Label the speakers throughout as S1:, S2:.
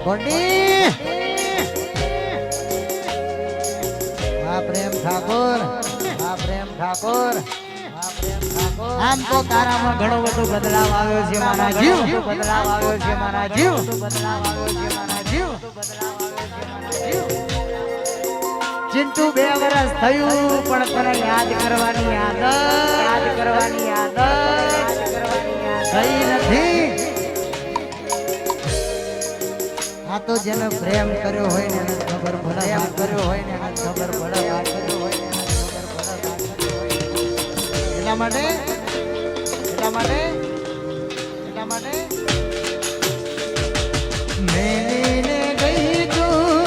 S1: કોંડી આ પ્રેમ ઠાકોર આ પ્રેમ ઠાકોર આમ તો તારામાં ઘણો બધો બદલાવ આવ્યો છે મારા જીવ બદલાવ આવ્યો છે મારા જીવ બદલાવ આવ્યો છે મારા જીવ બદલાવ આવ્યો છે મારા જીવ ચિંટુ 2 વર્ષ થયું પણ તને યાદ કરવાની આદત થઈ નથી આ તો જેને પ્રેમ કર્યો હોય ને એને ખબર પડે કર્યો હોય ને એને ખબર પડે કર્યો હોય ને એને ખબર પડે એટલા માટે મેલીને ગઈ તું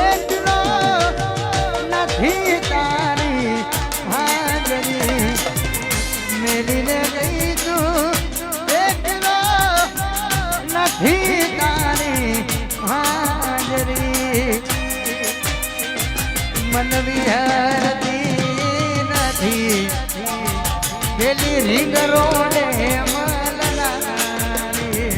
S1: એટલો નથી તારી હાજરી મેલીને ગઈ તું એટલો નથી તારી હાજરી મન વિહરતી નથી પેલી રીંગ રોડે મલનારી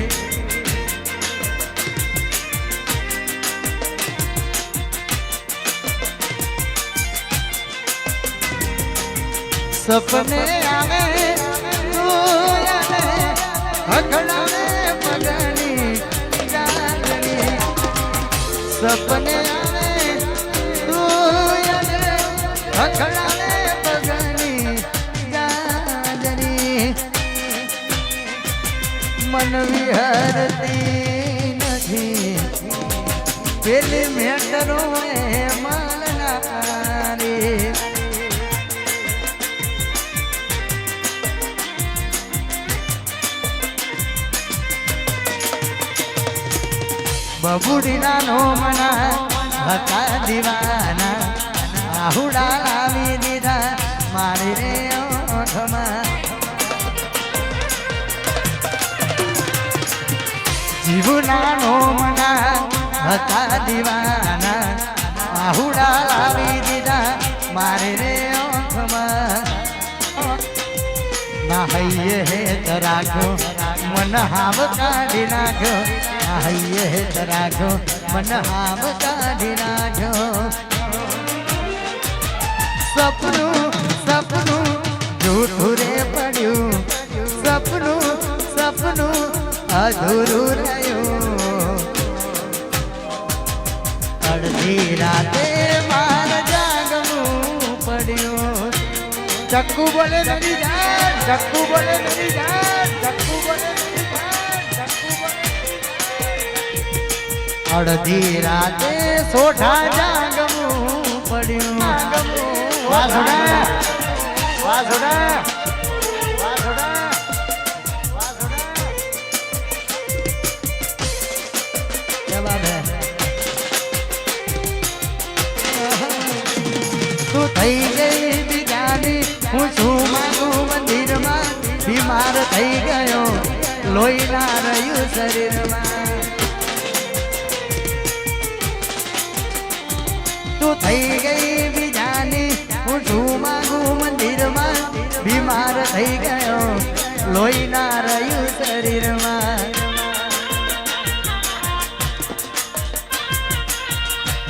S1: સપને આવે હકડાવે પગની ચાંદની સપને આવે હકડાવે પગની ચાંદની મન વિહરતી નથી પેલી મેટરો મળનારી બબુડીના નો મના હતા દીવાના આહુડા લાવી દીધા મારી રે ઓઠમાં જીવના નો મના હતા દીવાના આહુડા લાવી દીધા મારી રે ઓઠમાં ના હૈયે હે તરાખ્યો મન હાવ કાઢી નાખ્યો ના હૈયે હે તરાખ્યો મન હાવ કાઢી નાખ્યો સપનું જૂઠું રે પડ્યું સપનું અધૂરું રહ્યું અડધી રાતે માર જાગવું પડ્યું ચક્કુ બોલે નદી જા ચક્કુ બોલે નદી જા ચક્કુ બોલે નદી જા ચક્કુ બોલે અડધી રાતે સોઠા જાગવું પડ્યું વાસુડા વાસુડા વાસુડા વાસુડા જવાબ હે તું થઈ ગઈ બીજાની હું છું મારું મંદિરમાં બીમાર થઈ ગયો લોહી ના રહ્યું શરીરમાં તું થઈ ગઈ બીજાની હું છું મારું મંદિરમાં બીમાર થઈ ગયો લોહી ના રહ્યું શરીરમાં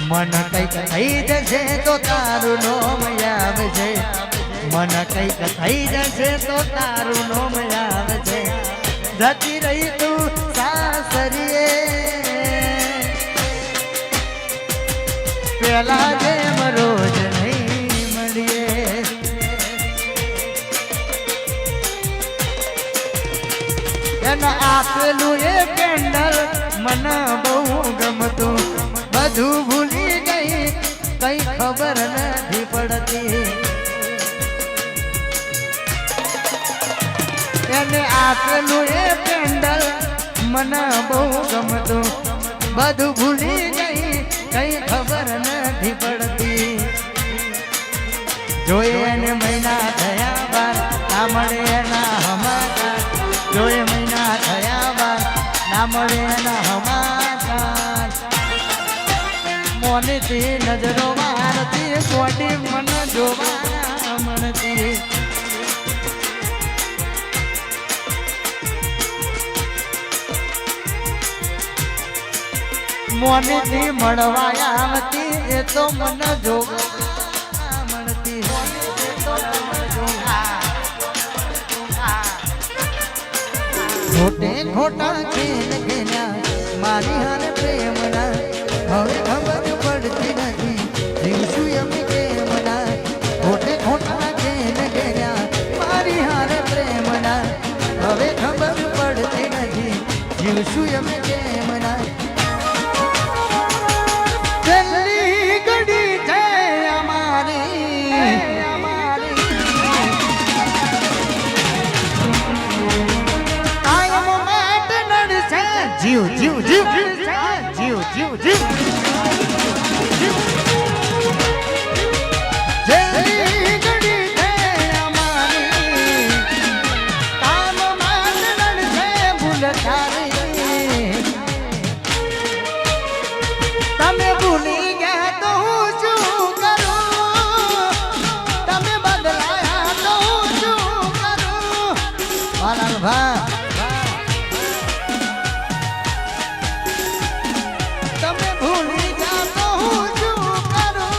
S1: મન કઈક થઈ જશે તો તારું નોમ આવશે મન કઈક થઈ જશે તો તારું નોમ આવશે જતી રહી તું સાસરીએ પેલા જેમ રોજ નહીં મળીએ એને આપેલું એ કેન્ડલ મને બહુ ગમતું બધું ભૂલી ગઈ કઈ ખબર નથી પડતી એને આપેલું એ કેન્ડલ મને બહુ ગમતું બધું ભૂલી ગઈ કઈ ખબર નથી પડતી જોઈએ એને મહિના થયા બાર ના મળે એના હમાતા જોઈએ મહિના થયા બાર ના મળે એના હમાતા મોનથી નજરો મારતી કોટી મન જોવા મળતી મોનીથી મળવા આવતી એ તો મન જોગ મળતી ખોટે ખોટા ખેલ ખેલ્યા મારી હારે પ્રેમના હવે ખબર પડતી નથી જીવશું એમ કેમના ખોટે ખોટા ખેલ ખેલ્યા મારી હારે પ્રેમના હવે ખબર પડતી નથી જીવશું એમ કેમના છેલ્લી ઘડી છે અમારી કાયમ માટે નડશે જીવ જીવ જીવ જીવ જીવ જીવ છેલ્લી ઘડી છે અમારી કાયમ માટે નડશે ભૂલ તારી તમે ભૂલી ગયા તો હું શું કરું તમે બદલાયા તો હું શું કરું મારા ભા તમે ભૂલી ગયા તો હું શું કરું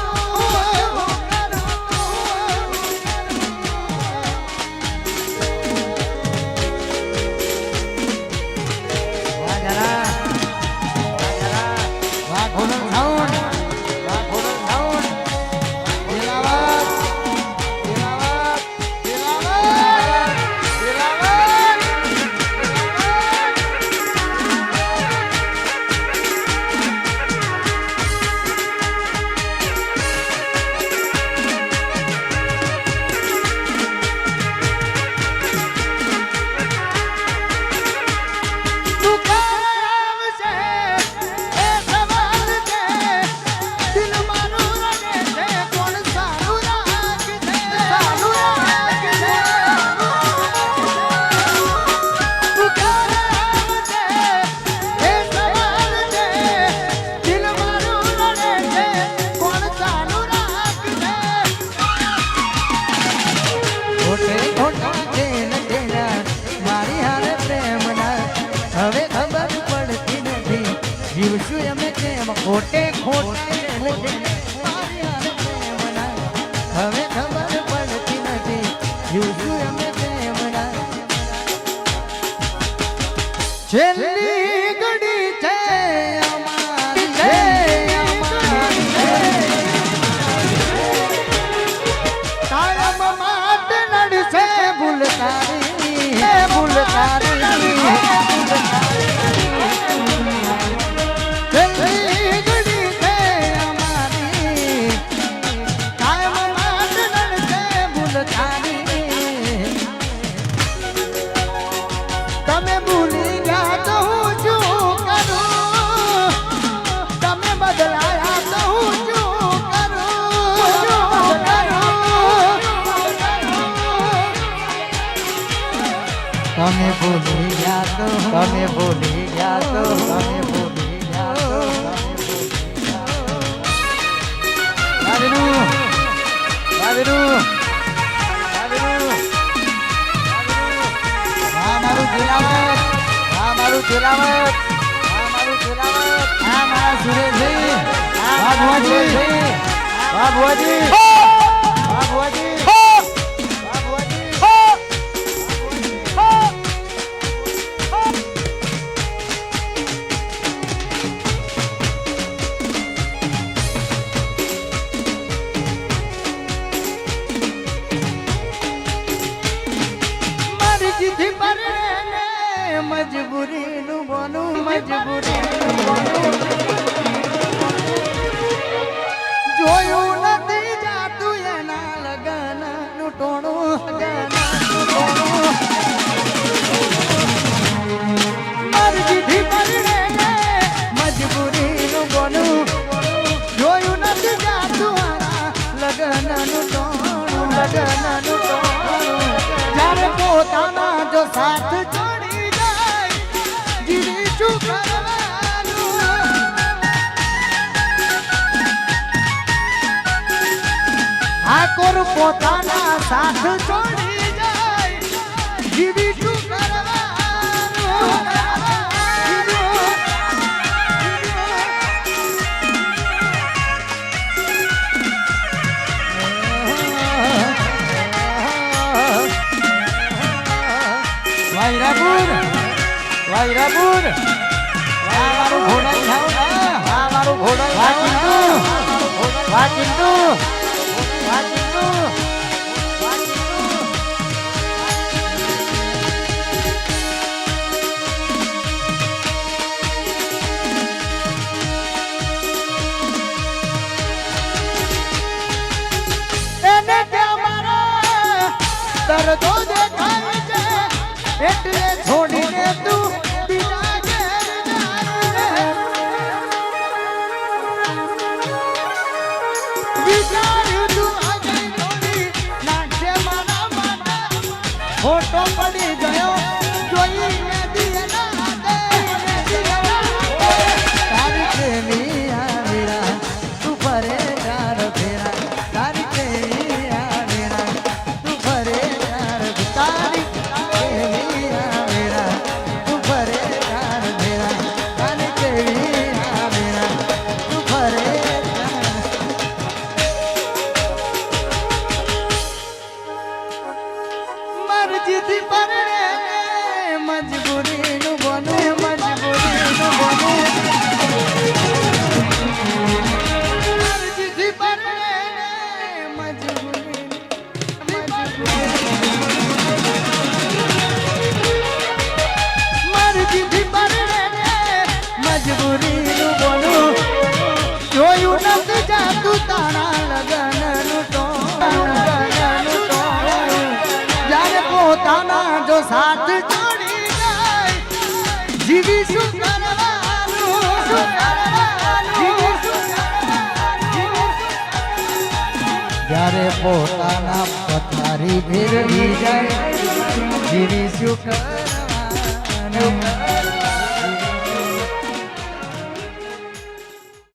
S1: ખોટે ખોટે હવે ખબર પડતી નથી જીવશું એમને પ્રેમના છેલ્લી ઘડી છે અમારી કાયમ માટે નડશે ભૂલ તારી તમે ભૂલી ગયા તો હું શું કરું તમે બદલાયા તો હું શું કરું તમે ભૂલી ગયા તો તમે ભૂલી ગયા તો તમે ભૂલી ગયા તો મારું તિલાવત મારું તિલાવત મારા સુરેશભાઈ ભુવાજી ભુવાજી ભુવાજી મજબૂરી નું બોનું મજબૂરી જોયું નથી જાતું એના લગન નું ટોણું મરજીથી પરણે મજબૂરી નું બોનું જોયું નથી જાતું લગન નું ટોણું જ્યારે પોતાના જો સાથ છોડી જાય જીવી શું કરવાનું ઠાકોર પોતાના સાથ છોડી જાય જીવી શું કરવાનું વાયરાપુર આ મારું ઘોડાઈ થાવ આ મારું ઘોડાઈ વા ચિંટુ વા ચિંટુ વા ચિંટુ વા ચિંટુ એને કે અમારા દર્દો દેખાય છે એટલે છોડીને તું બીજા ઘેર જાય વિચાર્યું તું આજે છોડી નાખશે મારા માટે ફોટો પડી ગયો જોઈને દિયના દે તારી પ્રેમી આવીરા તું ફરે ચાર ફેરા તારી પ્રેમી આવીરા તું ફરે ચાર તારી પ્રેમી આવીરા તું ફરે ચાર ફેરા તારી પ્રેમી આવીરા તું ફરે મરજીથી પરણે મજબૂરીનું બને મજબૂરીનું બને મરજીથી પરણે મરજીથી પરણે મજબૂરીનું બનું જોયું નથી જાતું તારા લગનનું તો જ્યારે પોતાના જો સાથ છોડી જાય જીવી શું કરવાનું જ્યારે પોતાના પથારી ફેરવી જાય જીવી શું કરવાનું